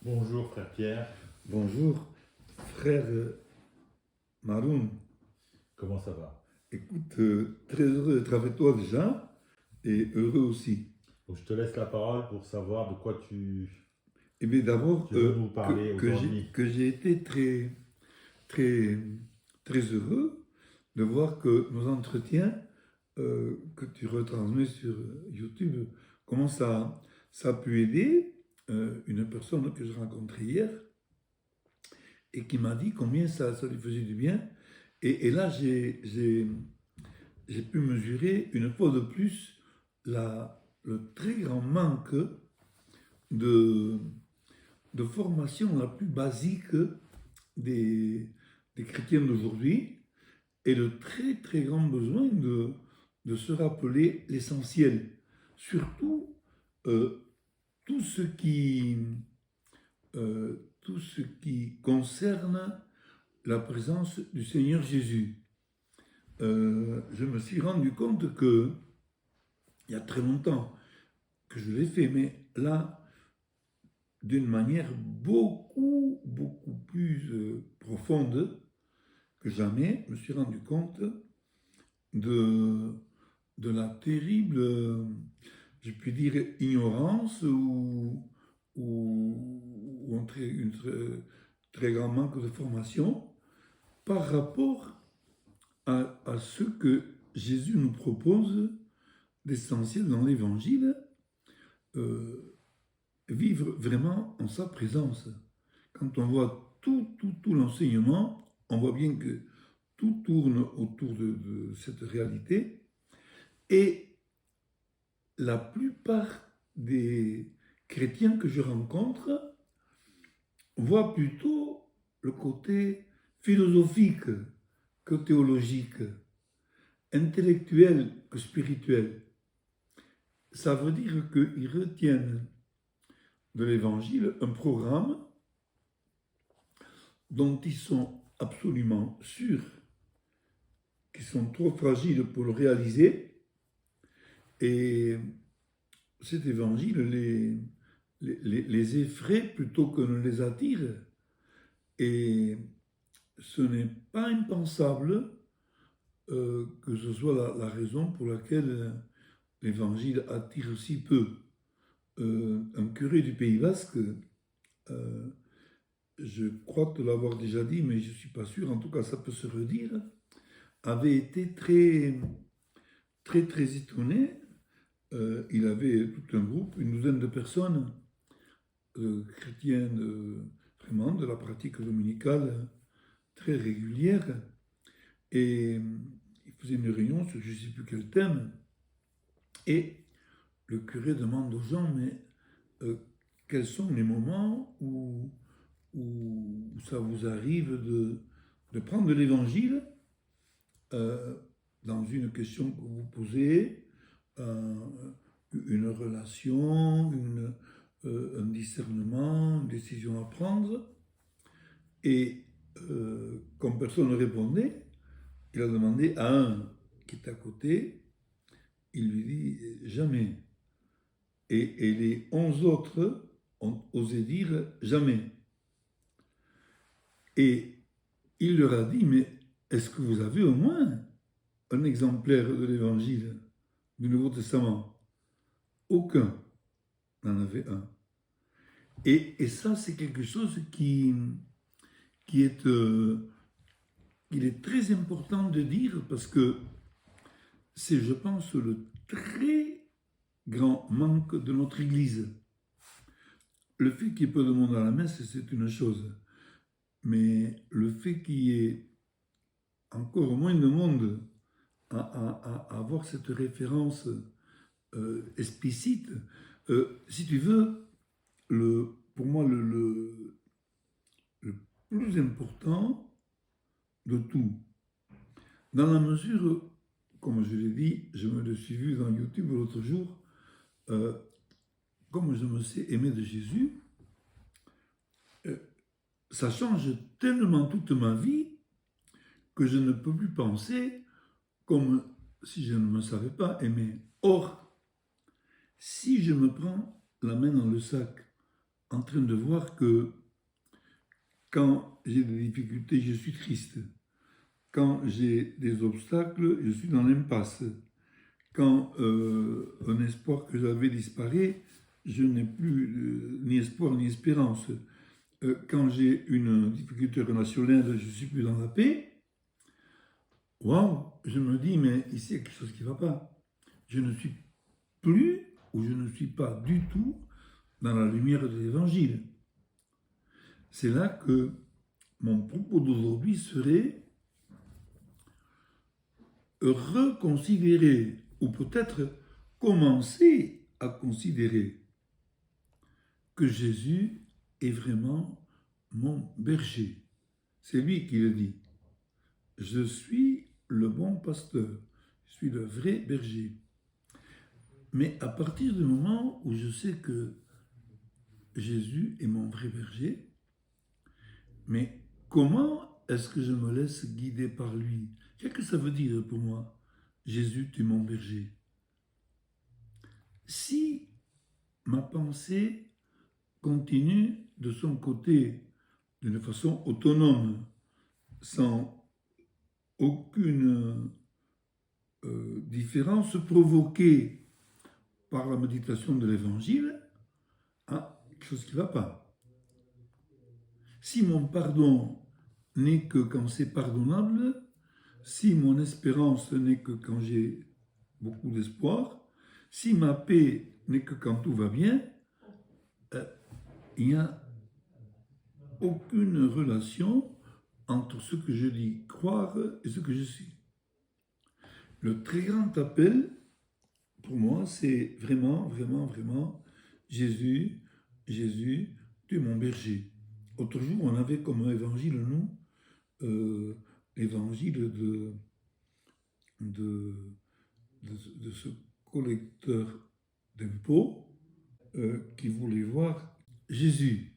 Bonjour frère Pierre, Bonjour, frère Maroun. comment ça va? Écoute, très heureux d'être avec toi déjà et heureux aussi. Donc je te laisse la parole pour savoir de quoi Et bien d'abord, tu veux nous que, parler que j'ai aujourd'hui. que j'ai été très, très heureux de voir que nos entretiens que tu retransmets sur YouTube, comment ça a pu aider une personne que j'ai rencontrée hier et qui m'a dit combien ça lui faisait du bien. Et là, j'ai pu mesurer une fois de plus le très grand manque de, de formation la plus basique des, des chrétiens d'aujourd'hui et le très très grand besoin de se rappeler l'essentiel. Surtout euh, tout, ce qui, tout ce qui concerne la présence du Seigneur Jésus. Je me suis rendu compte que il y a très longtemps que je l'ai fait, mais là, d'une manière beaucoup plus profonde que jamais, je me suis rendu compte de, de la terrible, je puis dire, ignorance ou très grand manque de formation par rapport à ce que Jésus nous propose d'essentiel dans l'Évangile. euh, Vivre vraiment en sa présence. Quand on voit tout l'enseignement, on voit bien que tout tourne autour de cette réalité. Et la plupart des chrétiens que je rencontre voient plutôt le côté philosophique que théologique, intellectuel que spirituel. Ça veut dire qu'ils retiennent de l'Évangile un programme dont ils sont absolument sûrs qu'ils sont trop fragiles pour le réaliser. Et cet évangile les effraie plutôt que ne les attire. Et ce n'est pas impensable que ce soit la raison pour laquelle l'évangile attire si peu. Un curé du Pays Basque, euh, je crois te l'avoir déjà dit, mais je ne suis pas sûr, en tout cas ça peut se redire, avait été très étonné. Il avait tout un groupe, une douzaine de personnes chrétiennes, vraiment de la pratique dominicale très régulière. Et il faisait une réunion sur je ne sais plus quel thème. Et le curé demande aux gens, mais euh, quels sont les moments où ça vous arrive de prendre l'évangile euh, dans une question que vous posez, euh, une relation, un discernement, une décision à prendre. Et comme personne ne répondait, il a demandé à un qui est à côté, il lui dit jamais. Et les 11 autres ont osé dire jamais. Et il leur a dit, mais est-ce que vous avez au moins un exemplaire de l'Évangile du Nouveau Testament? Aucun n'en avait un. Et ça, c'est quelque chose qui est, il est très important de dire parce que c'est, je pense, le très grand manque de notre Église. Le fait qu'il y ait peu de monde à la messe, c'est une chose. Mais le fait qu'il y ait encore moins de monde à avoir cette référence explicite, si tu veux, pour moi, le plus important de tout, dans la mesure, comme je l'ai dit, je me le suis vu dans YouTube l'autre jour, euh, comme je me sais aimer de Jésus, euh, ça change tellement toute ma vie que je ne peux plus penser comme si je ne me savais pas aimer. Or, si je me prends la main dans le sac en train de voir que quand j'ai des difficultés, je suis triste. Quand j'ai des obstacles, je suis dans l'impasse. Quand un espoir que j'avais disparaît, je n'ai plus ni espoir ni espérance. Quand j'ai une difficulté relationnelle, je ne suis plus dans la paix. Waouh, je me dis, mais ici, il y a quelque chose qui ne va pas. Je ne suis plus, ou je ne suis pas du tout dans la lumière de l'Évangile. C'est là que mon propos d'aujourd'hui serait reconsidérer, ou peut-être commencer à considérer que Jésus est vraiment mon berger. C'est lui qui le dit. Je suis le bon pasteur, je suis le vrai berger. Mais à partir du moment où je sais que Jésus est mon vrai berger, mais comment est-ce que je me laisse guider par lui? Qu'est-ce que ça veut dire pour moi? Jésus, tu es mon berger. Si ma pensée continue de son côté d'une façon autonome, sans aucune différence provoquée par la méditation de l'Évangile, quelque chose qui ne va pas. Si mon pardon n'est que quand c'est pardonnable, si mon espérance n'est que quand j'ai beaucoup d'espoir, si ma paix n'est que quand tout va bien, il n'y a aucune relation entre ce que je dis croire et ce que je suis. Le très grand appel, pour moi, c'est vraiment, vraiment, vraiment Jésus, Jésus, tu es mon berger. Autre jour, on avait comme évangile, nous, l'évangile de ce collecteur d'impôts qui voulait voir Jésus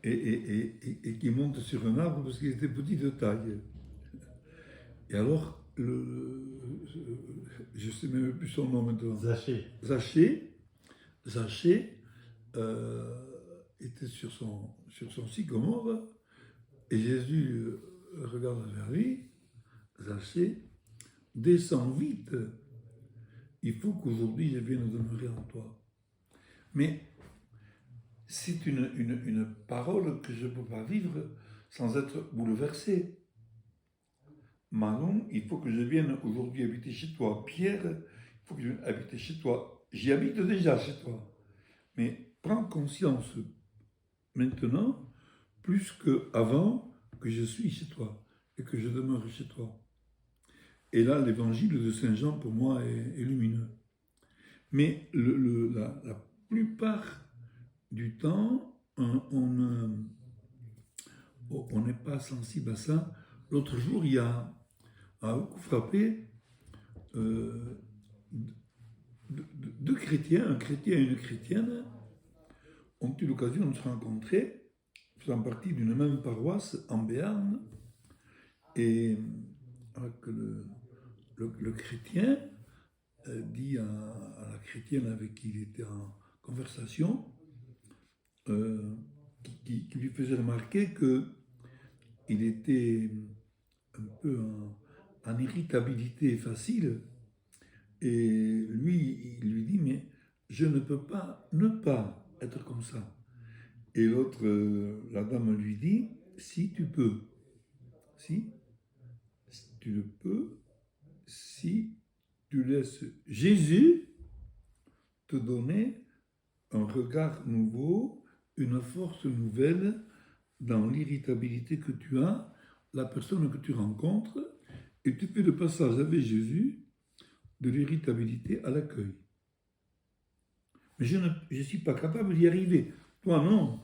et qui monte sur un arbre parce qu'il était petit de taille. Et alors, je ne sais même plus son nom maintenant. Zachée était sur son sycomore et Jésus regarde vers lui. Zachée, descends vite. Il faut qu'aujourd'hui je vienne demeurer en toi. Mais c'est une parole que je ne peux pas vivre sans être bouleversé. Manon, il faut que je vienne aujourd'hui habiter chez toi. Pierre, il faut que je vienne habiter chez toi. J'y habite déjà chez toi. Mais prends conscience maintenant, plus qu'avant, que je suis chez toi et que je demeure chez toi. Et là, l'évangile de Saint Jean, pour moi, est lumineux. Mais la plupart du temps, on n'est pas sensible à ça. L'autre jour, il y a beaucoup frappé deux chrétiens, un chrétien et une chrétienne, ont eu l'occasion de se rencontrer, faisant partie d'une même paroisse en Béarn, et le chrétien dit à la chrétienne avec qui il était en conversation, qui lui faisait remarquer qu'il était un peu en irritabilité facile, et lui, il lui dit, mais je ne peux pas ne pas être comme ça. Et l'autre, la dame lui dit, si tu peux, si tu le peux, si tu laisses Jésus te donner un regard nouveau, une force nouvelle dans l'irritabilité que tu as, la personne que tu rencontres, et tu fais le passage avec Jésus de l'irritabilité à l'accueil. Mais je ne suis pas capable d'y arriver. Toi, non.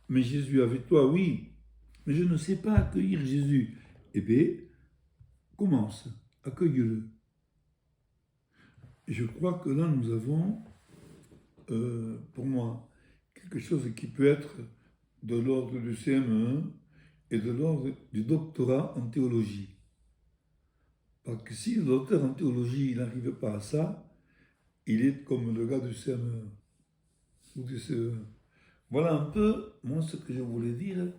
Mais Jésus avec toi, oui. Mais je ne sais pas accueillir Jésus. Eh bien, commence, accueille-le. Je crois que là, nous avons, pour moi, quelque chose qui peut être de l'ordre du CM1 et de l'ordre du doctorat en théologie. Parce que si le docteur en théologie n'arrive pas à ça, il est comme le gars du CM1 ou du CE1. Voilà un peu, moi, ce que je voulais dire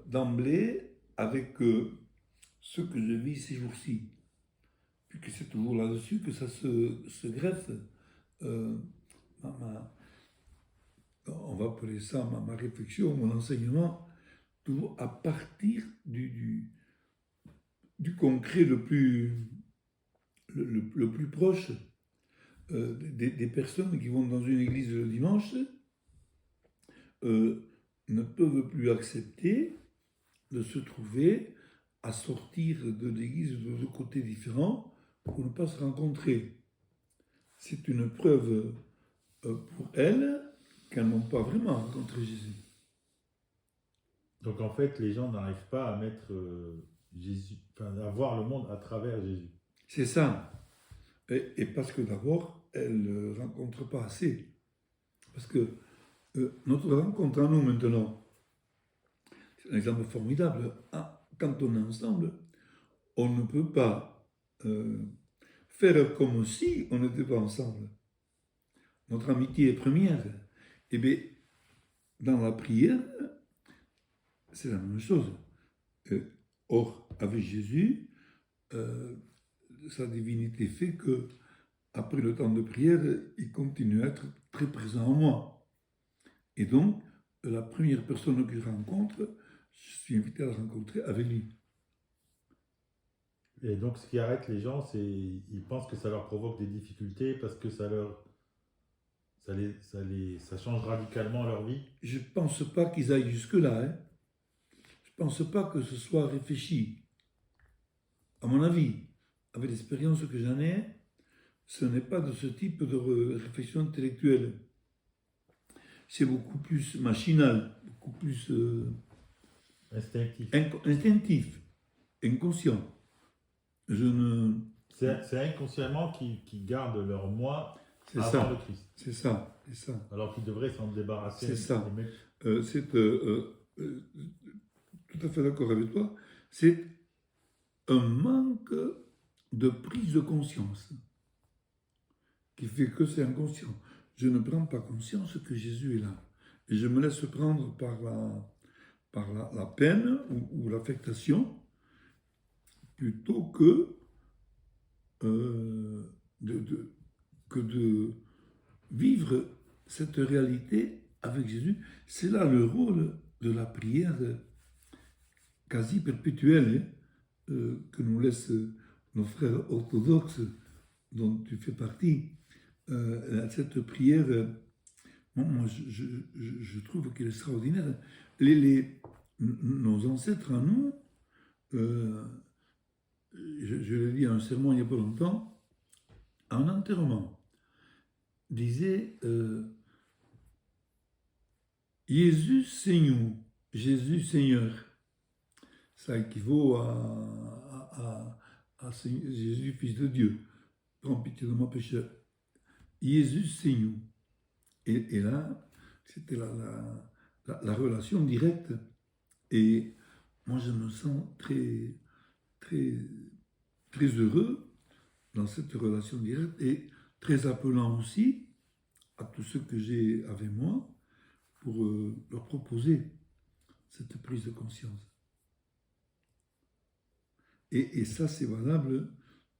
d'emblée avec ce que je vis ces jours-ci. Puisque c'est toujours là-dessus que ça se greffe. Euh, ma- ma- on va appeler ça ma réflexion, mon enseignement, toujours à partir du concret le plus proche des personnes qui vont dans une église le dimanche ne peuvent plus accepter de se trouver à sortir de l'église de deux côtés différents pour ne pas se rencontrer. C'est une preuve pour elles qu'elles n'ont pas vraiment rencontré Jésus. Donc en fait, les gens n'arrivent pas à mettre Jésus, enfin, à voir le monde à travers Jésus. C'est ça. Et parce que d'abord, elles ne rencontrent pas assez. Parce que notre rencontre à nous maintenant, c'est un exemple formidable. Quand on est ensemble, on ne peut pas faire comme si on n'était pas ensemble. Notre amitié est première. Et bien, dans la prière, c'est la même chose. Or, avec Jésus, sa divinité fait que, après le temps de prière, il continue à être très présent en moi. Et donc, la première personne que je rencontre, je suis invité à la rencontrer avec lui. Et donc ce qui arrête les gens, c'est ils pensent que ça leur provoque des difficultés parce que ça change radicalement leur vie. Je ne pense pas qu'ils aillent jusque-là. Hein. Je ne pense pas que ce soit réfléchi. À mon avis, avec l'expérience que j'en ai, ce n'est pas de ce type de réflexion intellectuelle. C'est beaucoup plus machinal, beaucoup plus Instinctif. instinctif, inconscient. Je ne... C'est inconsciemment qu'ils gardent leur moi C'est avant ça, le Christ. c'est ça, c'est ça. Alors qu'ils devraient s'en débarrasser. C'est ça. et mettre- C'est tout à fait d'accord avec toi. C'est un manque de prise de conscience qui fait que c'est inconscient. Je ne prends pas conscience que Jésus est là. Et je me laisse prendre par la peine ou l'affectation plutôt que, que de vivre cette réalité avec Jésus. C'est là le rôle de la prière quasi perpétuelle que nous laissent nos frères orthodoxes dont tu fais partie. Cette prière, moi je trouve qu'elle est extraordinaire. Nos ancêtres à nous, je l'ai dit à un sermon il n'y a pas longtemps, à un enterrement, disait Jésus Seigneur, Jésus Seigneur. Ça équivaut à Jésus, Fils de Dieu. Prends pitié de mon pécheur. Jésus Seigneur. Et là, c'était la relation directe. Et moi, je me sens très, très, très heureux dans cette relation directe et très appelant aussi à tous ceux que j'ai avec moi pour leur proposer cette prise de conscience. Et ça, c'est valable,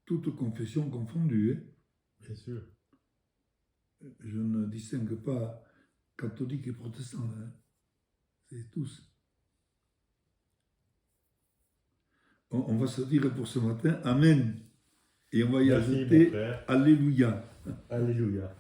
toute confession confondue. Hein. Bien sûr. Je ne distingue pas catholiques et protestants. Hein. C'est tous. On va se dire pour ce matin Amen. Et on va y Merci, ajouter mon frère. Alléluia. Alléluia.